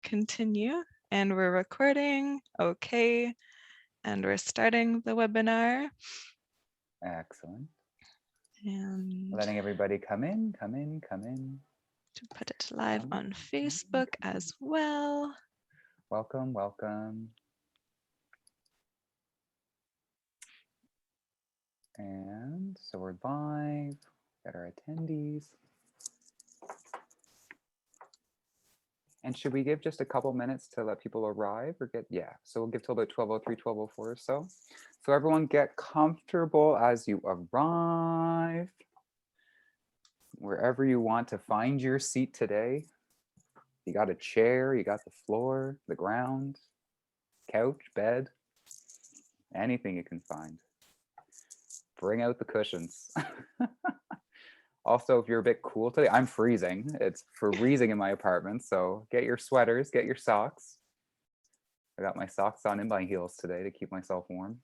continue, and we're recording. Okay, and we're starting the webinar. Excellent. And Letting everybody come in. to put it live on Facebook as well. Welcome, welcome. And so we're live, got our attendees. And should we give just a couple minutes to let people arrive or so we'll give till about 12:03, 12:04 or so. So everyone get comfortable as you arrive. Wherever you want to find your seat today. You got a chair, you got the floor, the ground, couch, bed, anything you can find. Bring out the cushions. Also, if you're a bit cool today, I'm freezing. It's freezing in my apartment, so get your sweaters, get your socks. I got my socks on in my heels today to keep myself warm.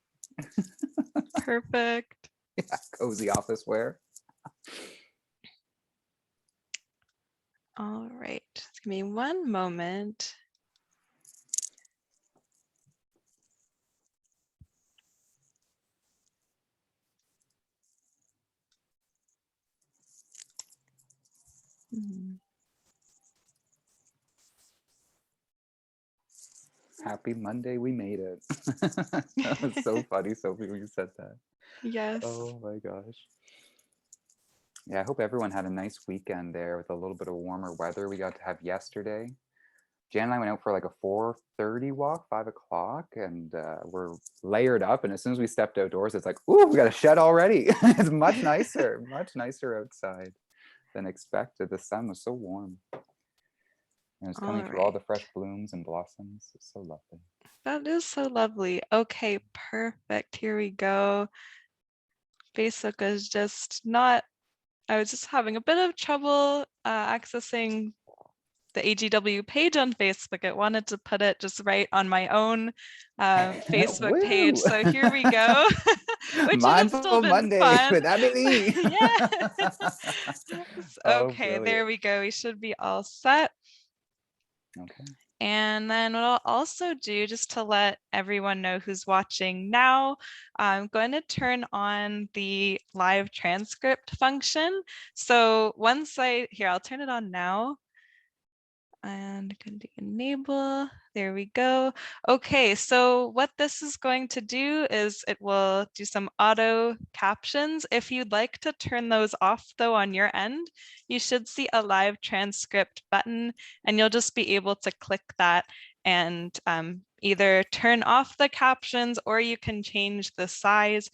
Perfect. Yeah, cozy office wear. All right, give me one moment. Happy Monday, we made it. That was so funny, Sophie, when you said that. Yes. Oh my gosh. Yeah, I hope everyone had a nice weekend there with a little bit of warmer weather we got to have yesterday. Jan and I went out for like a 4:30 walk, 5 o'clock, and we're layered up. And as soon as we stepped outdoors, it's like, ooh, we got a shed already. It's much nicer outside than expected. The sun was so warm. And it was coming through all the fresh blooms and blossoms. It's so lovely. That is so lovely. Okay, perfect. Here we go. Facebook is just not, I was just having a bit of trouble accessing the AGW page on Facebook. It wanted to put it just right on my own Facebook page. So here we go. Which Mindful Monday with Abby Lee. Yes. Okay, there we go. We should be all set. Okay. And then what I'll also do, just to let everyone know who's watching now, I'm going to turn on the live transcript function. So once I'll turn it on now. And going to enable, there we go. Okay, so what this is going to do is it will do some auto captions. If you'd like to turn those off though on your end, you should see a live transcript button and you'll just be able to click that and either turn off the captions or you can change the size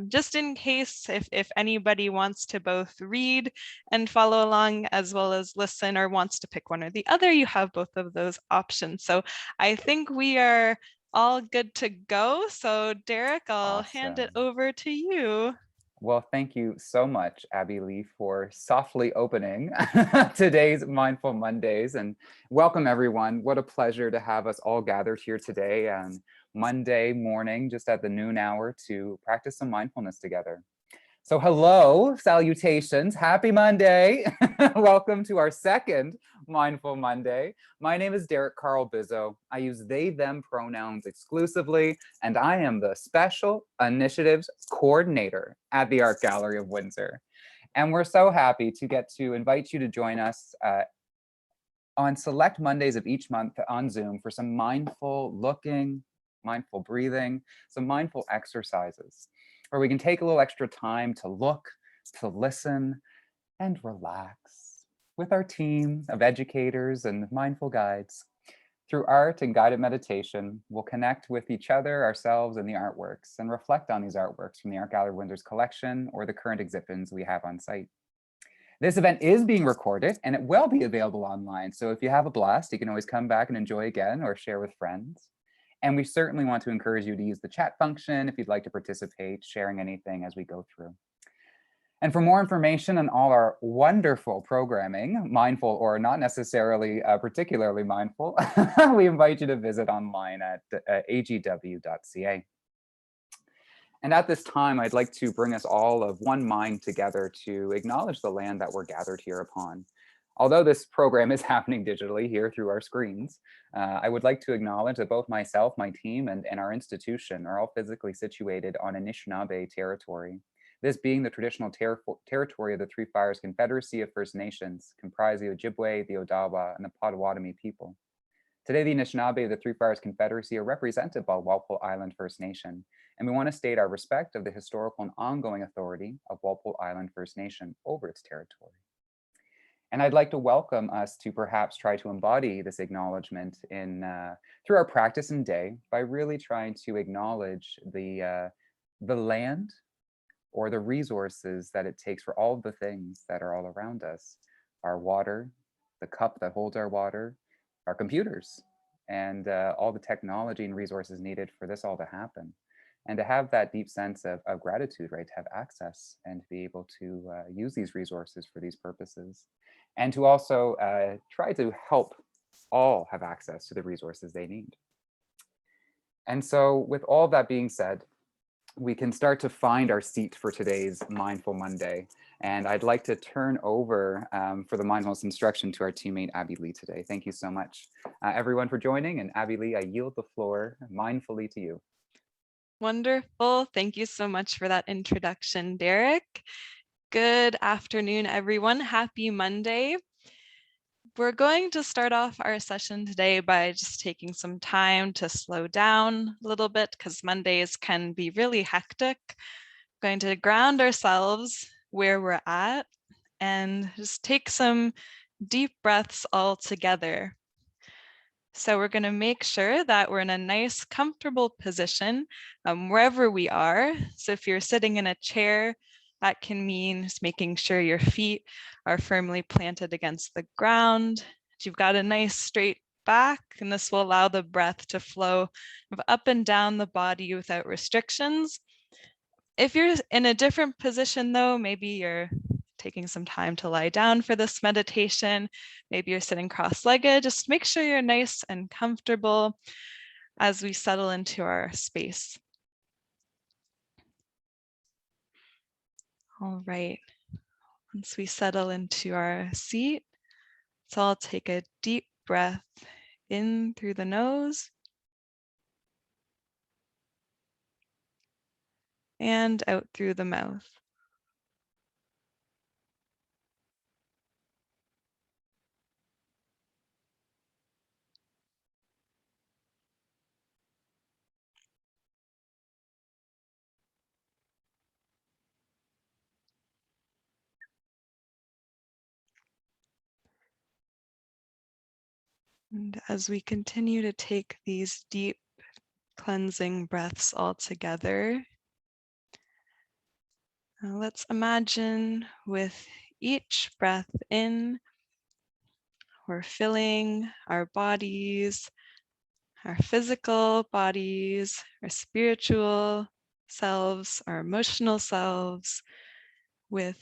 just in case if anybody wants to both read and follow along as well as listen or wants to pick one or the other, you have both of those options. So I think we are all good to go. So Derek, I'll hand it over to you. Well, thank you so much, Abby Lee, for softly opening today's Mindful Mondays. And welcome, everyone. What a pleasure to have us all gathered here today on Monday morning, just at the noon hour, to practice some mindfulness together. So hello, salutations, happy Monday. Welcome to our second Mindful Monday. My name is Derek Carl Bizzo. I use they, them pronouns exclusively, and I am the Special Initiatives Coordinator at the Art Gallery of Windsor. And we're so happy to get to invite you to join us on select Mondays of each month on Zoom for some mindful looking, mindful breathing, some mindful exercises, where we can take a little extra time to look, to listen, and relax with our team of educators and mindful guides. Through art and guided meditation, we'll connect with each other, ourselves, and the artworks, and reflect on these artworks from the Art Gallery of Windsor's collection or the current exhibits we have on site. This event is being recorded and it will be available online. So if you have a blast, you can always come back and enjoy again or share with friends. And we certainly want to encourage you to use the chat function if you'd like to participate, sharing anything as we go through. And for more information on all our wonderful programming, mindful or not necessarily particularly mindful, we invite you to visit online at agw.ca. And at this time, I'd like to bring us all of one mind together to acknowledge the land that we're gathered here upon. Although this program is happening digitally here through our screens, I would like to acknowledge that both myself, my team, and our institution are all physically situated on Anishinaabe territory. This being the traditional territory of the Three Fires Confederacy of First Nations, comprised of the Ojibwe, the Odawa, and the Potawatomi people. Today, the Anishinaabe of the Three Fires Confederacy are represented by Walpole Island First Nation, and we want to state our respect of the historical and ongoing authority of Walpole Island First Nation over its territory. And I'd like to welcome us to perhaps try to embody this acknowledgement through our practice and day by really trying to acknowledge the land or the resources that it takes for all of the things that are all around us. Our water, the cup that holds our water, our computers, and all the technology and resources needed for this all to happen. And to have that deep sense of gratitude, right? To have access and to be able to use these resources for these purposes. And to also try to help all have access to the resources they need. And so with all that being said, we can start to find our seat for today's Mindful Monday. And I'd like to turn over for the mindfulness instruction to our teammate, Abby Lee today. Thank you so much, everyone, for joining. And Abby Lee, I yield the floor mindfully to you. Wonderful. Thank you so much for that introduction, Derek. Good afternoon, everyone. Happy Monday. We're going to start off our session today by just taking some time to slow down a little bit because Mondays can be really hectic. We're going to ground ourselves where we're at and just take some deep breaths all together. So we're going to make sure that we're in a nice, comfortable position wherever we are. So if you're sitting in a chair, that can mean just making sure your feet are firmly planted against the ground. You've got a nice straight back, and this will allow the breath to flow up and down the body without restrictions. If you're in a different position though, maybe you're taking some time to lie down for this meditation, maybe you're sitting cross-legged, just make sure you're nice and comfortable as we settle into our space. All right, once we settle into our seat, so I'll take a deep breath in through the nose and out through the mouth. And as we continue to take these deep cleansing breaths all together, let's imagine with each breath in, we're filling our bodies, our physical bodies, our spiritual selves, our emotional selves with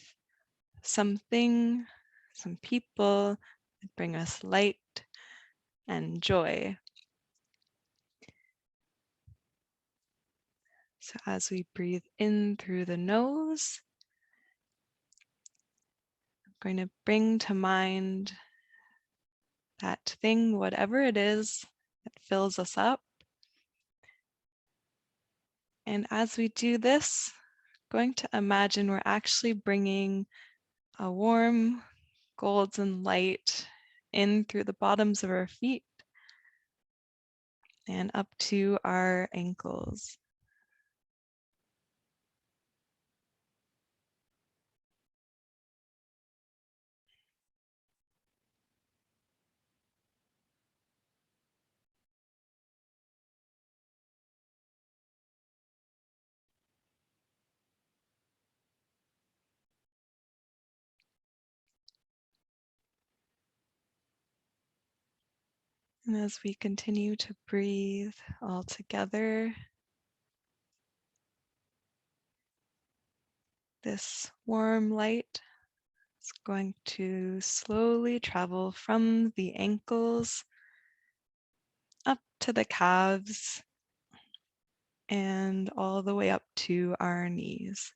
something, some people that bring us light and joy. So as we breathe in through the nose, I'm going to bring to mind that thing, whatever it is, that fills us up. And as we do this, I'm going to imagine we're actually bringing a warm golden light in through the bottoms of our feet and up to our ankles. And as we continue to breathe all together, this warm light is going to slowly travel from the ankles up to the calves and all the way up to our knees.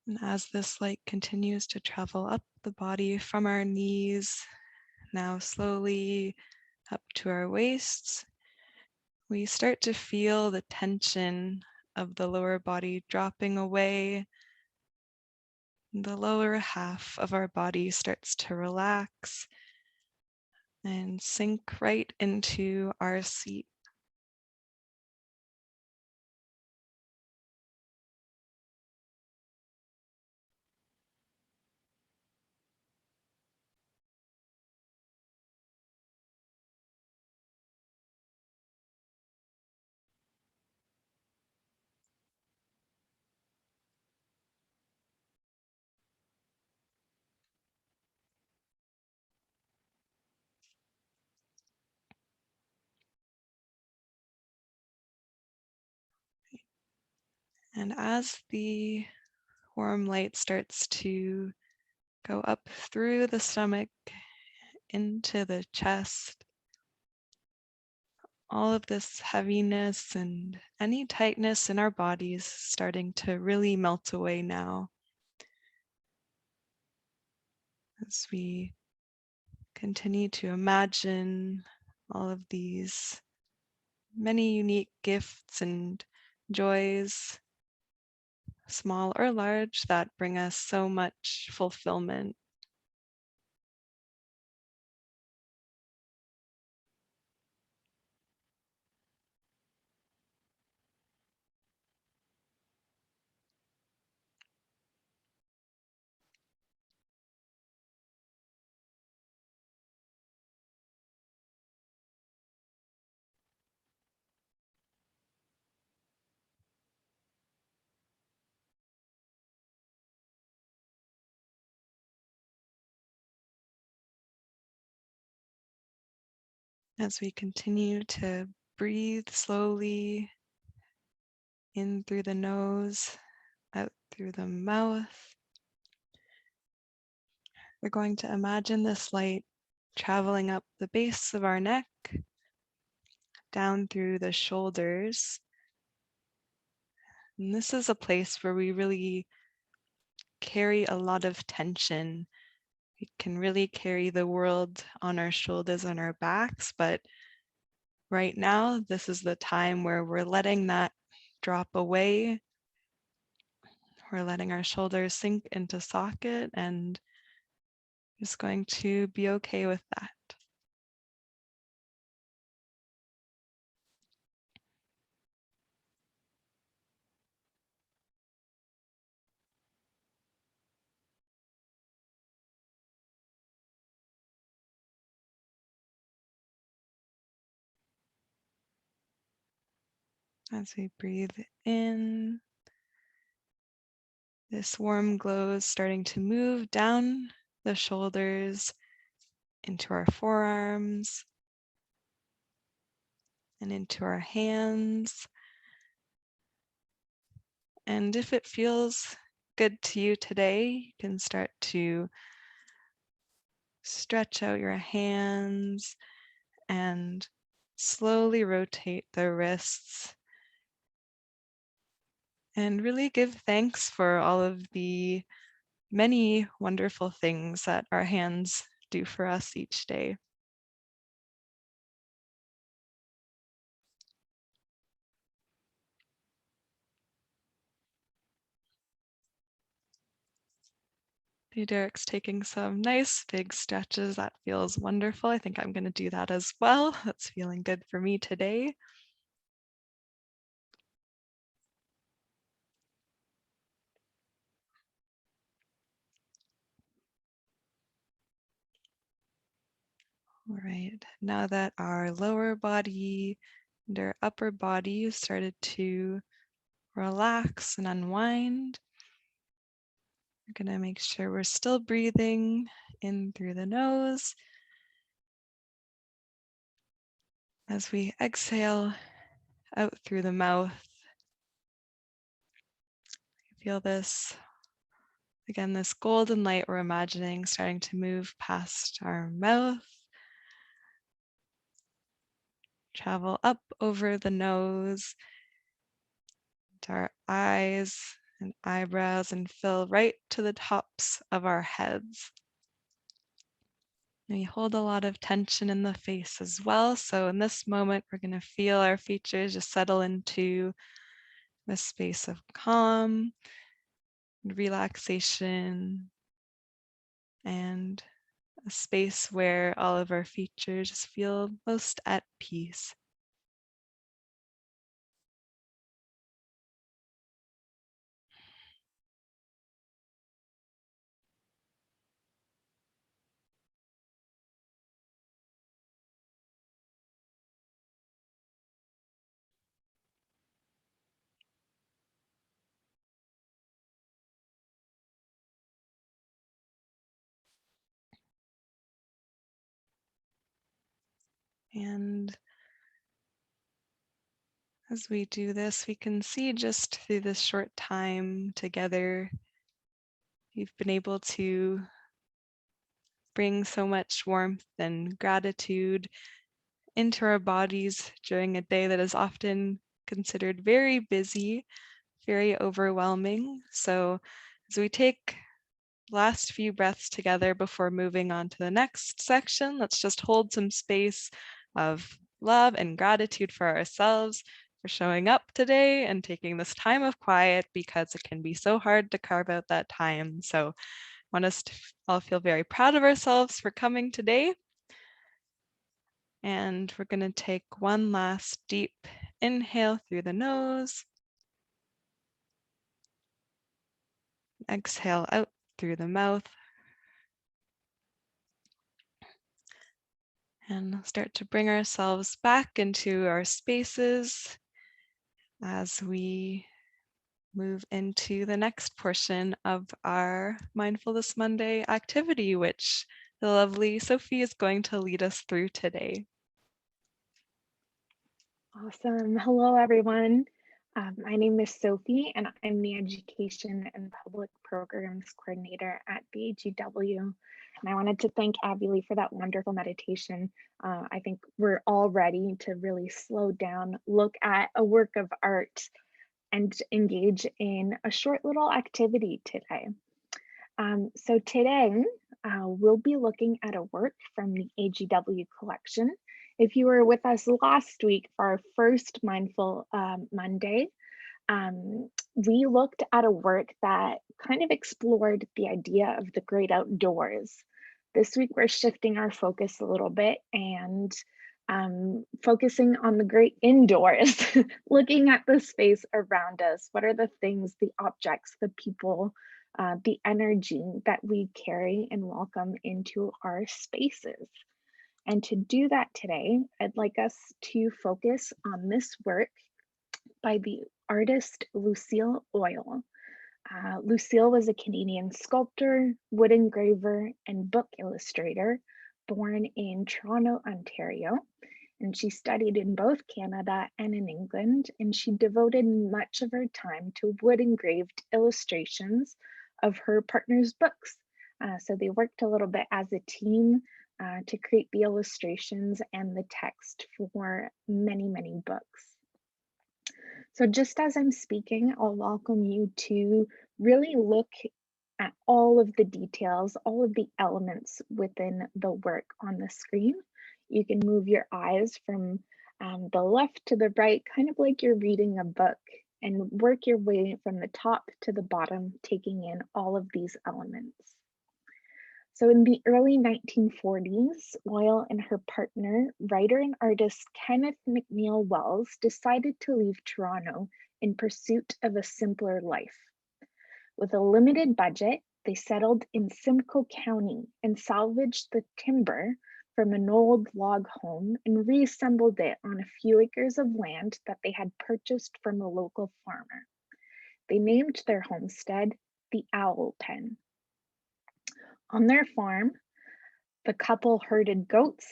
And as this light continues to travel up the body from our knees, now slowly up to our waists, we start to feel the tension of the lower body dropping away. The lower half of our body starts to relax and sink right into our seat. And as the warm light starts to go up through the stomach into the chest, all of this heaviness and any tightness in our bodies starting to really melt away now as we continue to imagine all of these many unique gifts and joys, small or large, that bring us so much fulfillment. As we continue to breathe slowly in through the nose, out through the mouth, we're going to imagine this light traveling up the base of our neck, down through the shoulders. And this is a place where we really carry a lot of tension. We can really carry the world on our shoulders and our backs, but right now, this is the time where we're letting that drop away. We're letting our shoulders sink into socket and just going to be okay with that. As we breathe in, this warm glow is starting to move down the shoulders into our forearms and into our hands. And if it feels good to you today, you can start to stretch out your hands and slowly rotate the wrists and really give thanks for all of the many wonderful things that our hands do for us each day. Okay, Derek's taking some nice big stretches. That feels wonderful. I think I'm going to do that as well. That's feeling good for me today. All right, now that our lower body and our upper body started to relax and unwind, we're going to make sure we're still breathing in through the nose. As we exhale out through the mouth, feel this, again, this golden light we're imagining starting to move past our mouth, travel up over the nose to our eyes, and eyebrows and fill right to the tops of our heads. We hold a lot of tension in the face as well. So in this moment, we're going to feel our features just settle into a space of calm, relaxation, and a space where all of our features just feel most at peace. And as we do this, we can see just through this short time together, we've been able to bring so much warmth and gratitude into our bodies during a day that is often considered very busy, very overwhelming. So as we take last few breaths together before moving on to the next section, let's just hold some space of love and gratitude for ourselves for showing up today and taking this time of quiet, because it can be so hard to carve out that time. So I want us to all feel very proud of ourselves for coming today. And we're going to take one last deep inhale through the nose. Exhale out through the mouth. And start to bring ourselves back into our spaces as we move into the next portion of our Mindfulness Monday activity, which the lovely Sophie is going to lead us through today. Awesome. Hello, everyone. My name is Sophie, and I'm the Education and Public Programs Coordinator at the AGW. And I wanted to thank Abby Lee for that wonderful meditation. I think we're all ready to really slow down, look at a work of art, and engage in a short little activity today. So today, we'll be looking at a work from the AGW collection. If you were with us last week for our first Mindful Monday, we looked at a work that kind of explored the idea of the great outdoors. This week, we're shifting our focus a little bit and focusing on the great indoors, looking at the space around us. What are the things, the objects, the people, the energy that we carry and welcome into our spaces? And to do that today, I'd like us to focus on this work by the artist Lucille Oille. Lucille was a Canadian sculptor, wood engraver, and book illustrator born in Toronto, Ontario. And she studied in both Canada and in England, and she devoted much of her time to wood engraved illustrations of her partner's books. So they worked a little bit as a team to create the illustrations and the text for many, many books. So just as I'm speaking, I'll welcome you to really look at all of the details, all of the elements within the work on the screen. You can move your eyes from the left to the right, kind of like you're reading a book, and work your way from the top to the bottom, taking in all of these elements. So in the early 1940s, Oille and her partner, writer and artist Kenneth McNeill Wells, decided to leave Toronto in pursuit of a simpler life. With a limited budget, they settled in Simcoe County and salvaged the timber from an old log home and reassembled it on a few acres of land that they had purchased from a local farmer. They named their homestead the Owl Pen. On their farm, the couple herded goats,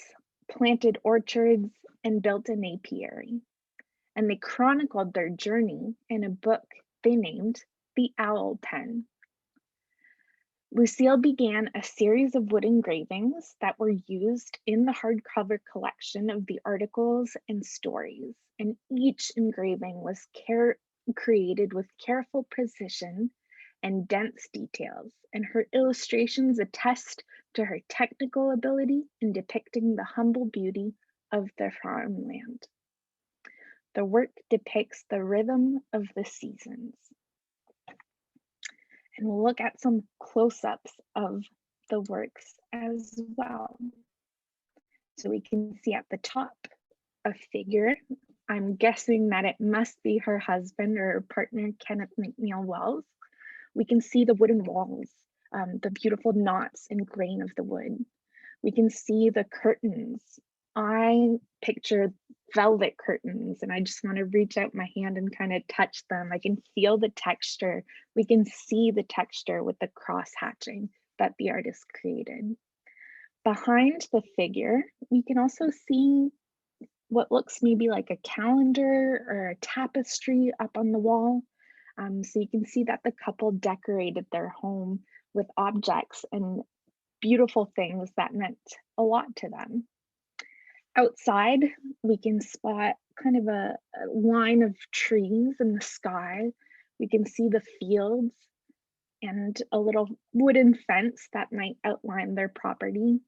planted orchards, and built an apiary. And they chronicled their journey in a book they named The Owl Pen. Lucille began a series of wood engravings that were used in the hardcover collection of the articles and stories, and each engraving was created with careful precision and dense details, and her illustrations attest to her technical ability in depicting the humble beauty of the farmland. The work depicts the rhythm of the seasons. And we'll look at some close-ups of the works as well. So we can see at the top a figure. I'm guessing that it must be her husband or her partner, Kenneth McNeil Wells. We can see the wooden walls, the beautiful knots and grain of the wood. We can see the curtains. I picture velvet curtains, and I just want to reach out my hand and kind of touch them. I can feel the texture. We can see the texture with the cross hatching that the artist created. Behind the figure, we can also see what looks maybe like a calendar or a tapestry up on the wall. So you can see that the couple decorated their home with objects and beautiful things that meant a lot to them. Outside, we can spot kind of a line of trees in the sky. We can see the fields and a little wooden fence that might outline their property.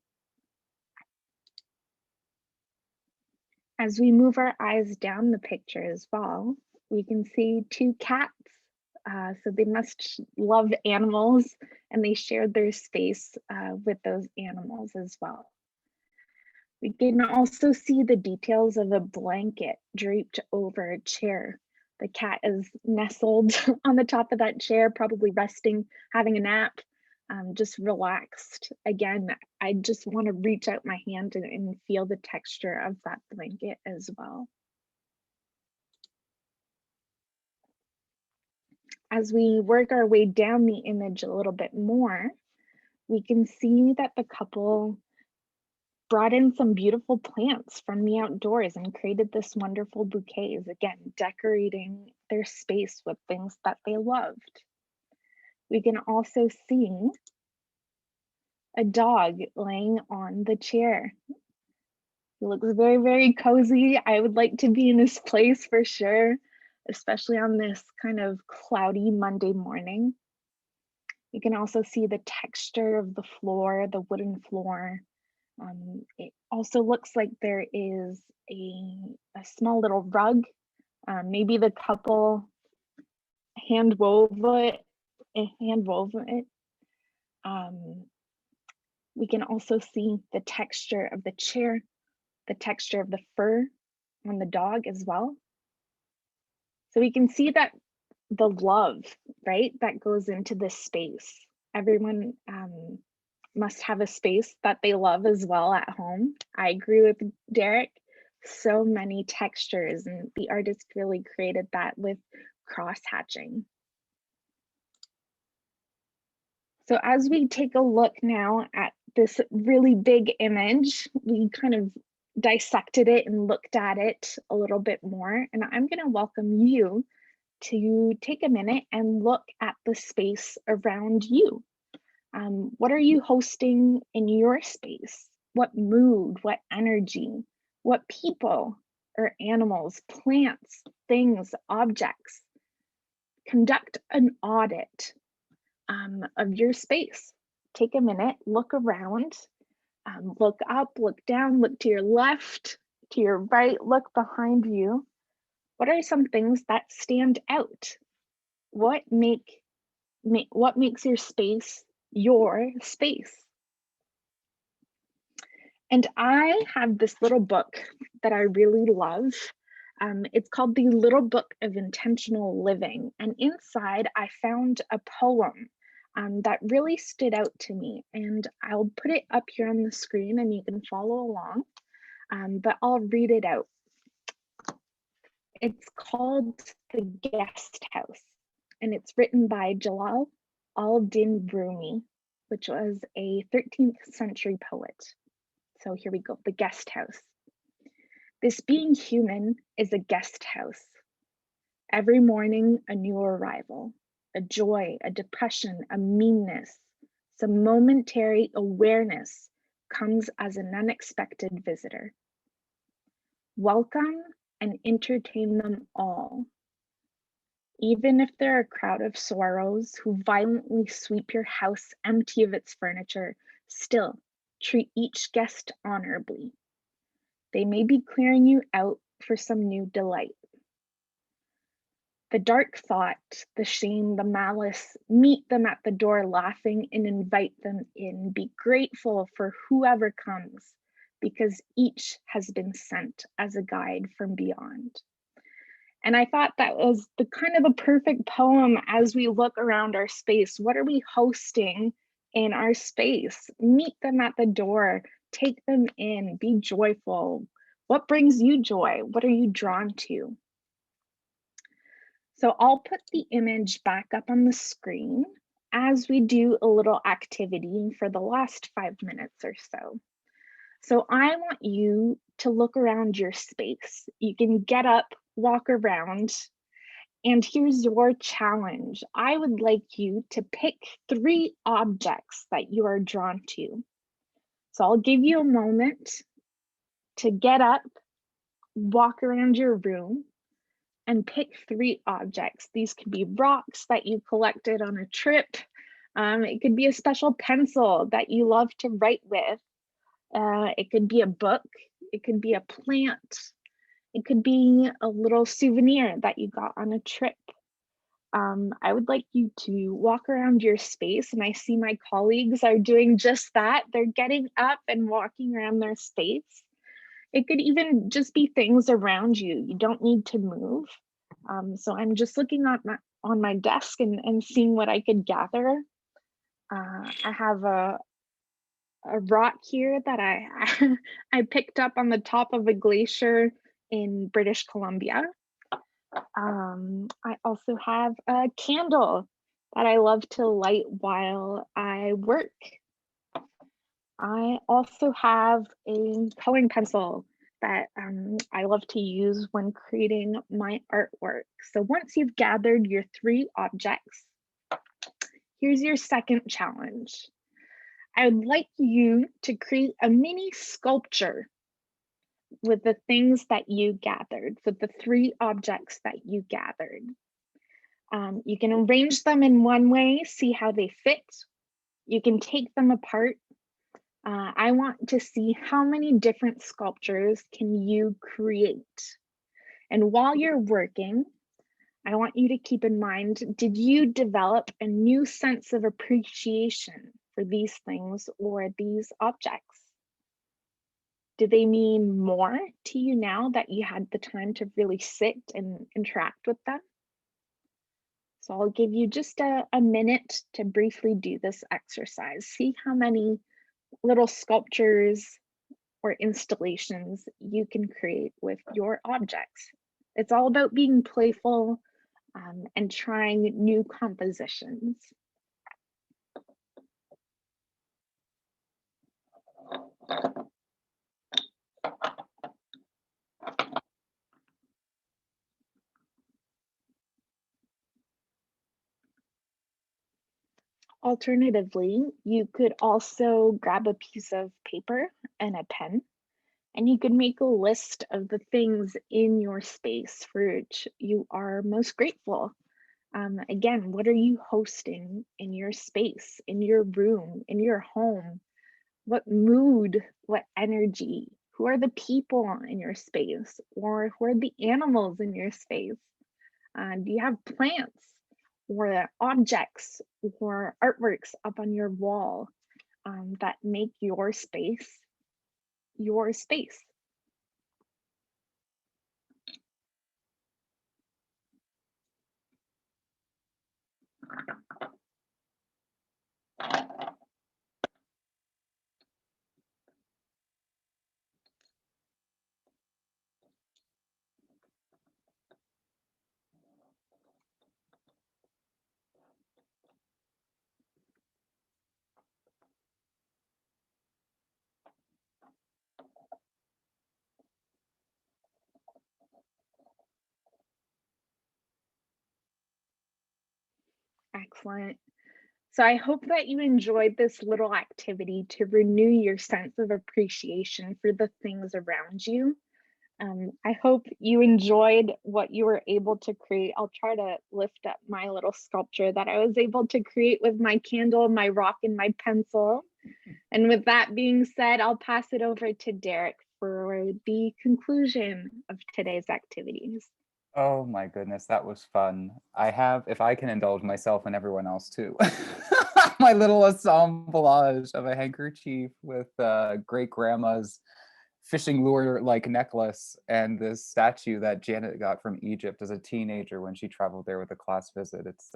As we move our eyes down the picture as well, we can see two cats. So they must love animals, and they shared their space with those animals as well. We can also see the details of a blanket draped over a chair. The cat is nestled on the top of that chair, probably resting, having a nap, just relaxed. Again, I just want to reach out my hand and feel the texture of that blanket as well. As we work our way down the image a little bit more, we can see that the couple brought in some beautiful plants from the outdoors and created this wonderful bouquets, again, decorating their space with things that they loved. We can also see a dog laying on the chair. He looks very, very cozy. I would like to be in his place for sure, especially on this kind of cloudy Monday morning. You can also see the texture of the floor, the wooden floor. It also looks like there is a small little rug. Maybe the couple hand wove it. We can also see the texture of the chair, the texture of the fur on the dog as well. So we can see that the love, right, that goes into this space. Everyone must have a space that they love as well at home. I agree with Derek. So many textures, and the artist really created that with cross hatching. So as we take a look now at this really big image, we kind of dissected it and looked at it a little bit more, and I'm going to welcome you to take a minute and look at the space around you. What are you hosting in your space? What mood, what energy, what people or animals, plants, things, objects? Conduct an audit of your space. Take a minute, look around, look up, look down, look to your left, to your right, look behind you. What are some things that stand out? What makes your space your space? And I have this little book that I really love. It's called The Little Book of Intentional Living. And inside I found a poem that really stood out to me. And I'll put it up here on the screen and you can follow along, but I'll read it out. It's called The Guest House, and it's written by Jalal al-Din Rumi, which was a 13th century poet. So here we go, The Guest House. This being human is a guest house. Every morning, a new arrival, a joy, a depression, a meanness, some momentary awareness comes as an unexpected visitor. Welcome and entertain them all. Even if they're a crowd of sorrows who violently sweep your house empty of its furniture, still treat each guest honorably. They may be clearing you out for some new delight. The dark thought, the shame, the malice, meet them at the door laughing and invite them in. Be grateful for whoever comes, because each has been sent as a guide from beyond. And I thought that was the kind of a perfect poem as we look around our space. What are we hosting in our space? Meet them at the door, take them in, be joyful. What brings you joy? What are you drawn to? So I'll put the image back up on the screen as we do a little activity for the last 5 minutes or so. So I want you to look around your space. You can get up, walk around, and here's your challenge. I would like you to pick 3 objects that you are drawn to. So I'll give you a moment to get up, walk around your room, and pick 3 objects. These could be rocks that you collected on a trip. It could be a special pencil that you love to write with. It could be a book. It could be a plant. It could be a little souvenir that you got on a trip. I would like you to walk around your space, and I see my colleagues are doing just that. They're getting up and walking around their space. It could even just be things around you. You don't need to move. So I'm just looking on my desk and seeing what I could gather. I have a rock here that I picked up on the top of a glacier in British Columbia. I also have a candle that I love to light while I work. I also have a coloring pencil that I love to use when creating my artwork. So once you've gathered your 3 objects, here's your second challenge. I would like you to create a mini sculpture with the things that you gathered, with the 3 objects that you gathered. You can arrange them in one way, see how they fit. You can take them apart. I want to see how many different sculptures can you create. And while you're working, I want you to keep in mind, did you develop a new sense of appreciation for these things or these objects? Do they mean more to you now that you had the time to really sit and interact with them? So I'll give you just a minute to briefly do this exercise. See how many little sculptures or installations you can create with your objects. It's all about being playful and trying new compositions. Alternatively, you could also grab a piece of paper and a pen, and you could make a list of the things in your space for which you are most grateful. Again, what are you hosting in your space, in your room, in your home? What mood, what energy? Who are the people in your space, or who are the animals in your space? Do you have plants or objects or artworks up on your wall that make your space your space? Excellent. So I hope that you enjoyed this little activity to renew your sense of appreciation for the things around you. I hope you enjoyed what you were able to create. I'll try to lift up my little sculpture that I was able to create with my candle, my rock, and my pencil. And with that being said, I'll pass it over to Derek for the conclusion of today's activities. Oh my goodness, that was fun. I have, if I can indulge myself and everyone else too, my little assemblage of a handkerchief with great grandma's fishing lure like necklace and this statue that Janet got from Egypt as a teenager when she traveled there with a class visit. It's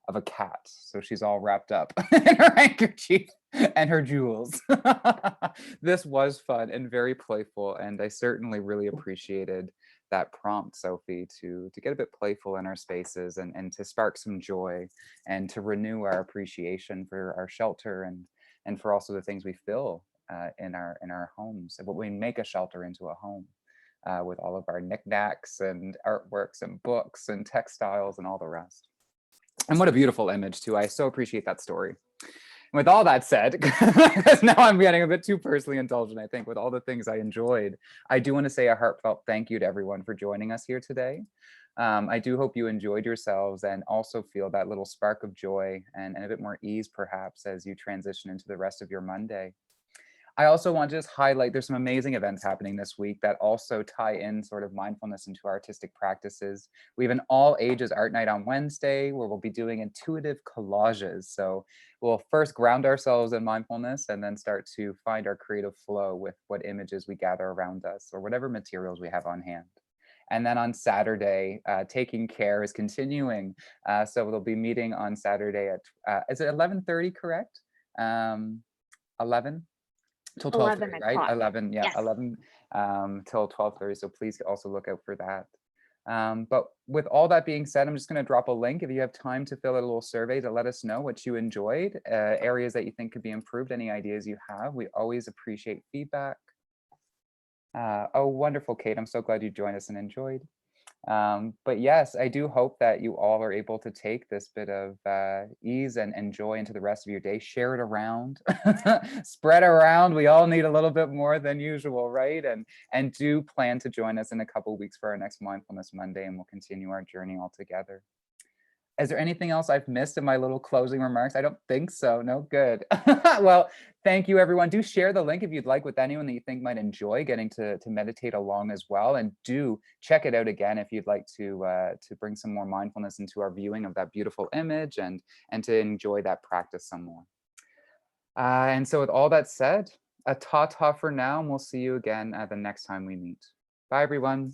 of a cat, so she's all wrapped up in her handkerchief and her jewels. This was fun and very playful, and I certainly really appreciated that prompt, Sophie, to get a bit playful in our spaces and to spark some joy and to renew our appreciation for our shelter and for also the things we feel in our homes, and what we make a shelter into a home, with all of our knickknacks and artworks and books and textiles and all the rest. And what a beautiful image too. I so appreciate that story. And with all that said, because now I'm getting a bit too personally indulgent, I think, with all the things I enjoyed, I do want to say a heartfelt thank you to everyone for joining us here today. I do hope you enjoyed yourselves and also feel that little spark of joy and a bit more ease perhaps as you transition into the rest of your Monday. I also want to just highlight there's some amazing events happening this week that also tie in sort of mindfulness into artistic practices. We have an all ages art night on Wednesday where we'll be doing intuitive collages. So we'll first ground ourselves in mindfulness and then start to find our creative flow with what images we gather around us or whatever materials we have on hand. And then on Saturday, Taking Care is continuing. So we'll be meeting on Saturday at, is it 11:30, correct? 11? Till 12:30, right? 11, yeah, Yes. 11 till 12:30. So please also look out for that. But with all that being said, I'm just going to drop a link if you have time to fill out a little survey to let us know what you enjoyed, areas that you think could be improved, any ideas you have. We always appreciate feedback. Oh, wonderful, Kate. I'm so glad you joined us and enjoyed. But yes, I do hope that you all are able to take this bit of ease and joy into the rest of your day. Share it around, spread around. We all need a little bit more than usual, right? And do plan to join us in a couple of weeks for our next Mindfulness Monday, and we'll continue our journey all together. Is there anything else I've missed in my little closing remarks? I don't think so. No, good. Well, thank you, everyone. Do share the link if you'd like with anyone that you think might enjoy getting to meditate along as well. And do check it out again if you'd like to bring some more mindfulness into our viewing of that beautiful image and to enjoy that practice some more. And so with all that said, a ta-ta for now, and we'll see you again the next time we meet. Bye, everyone.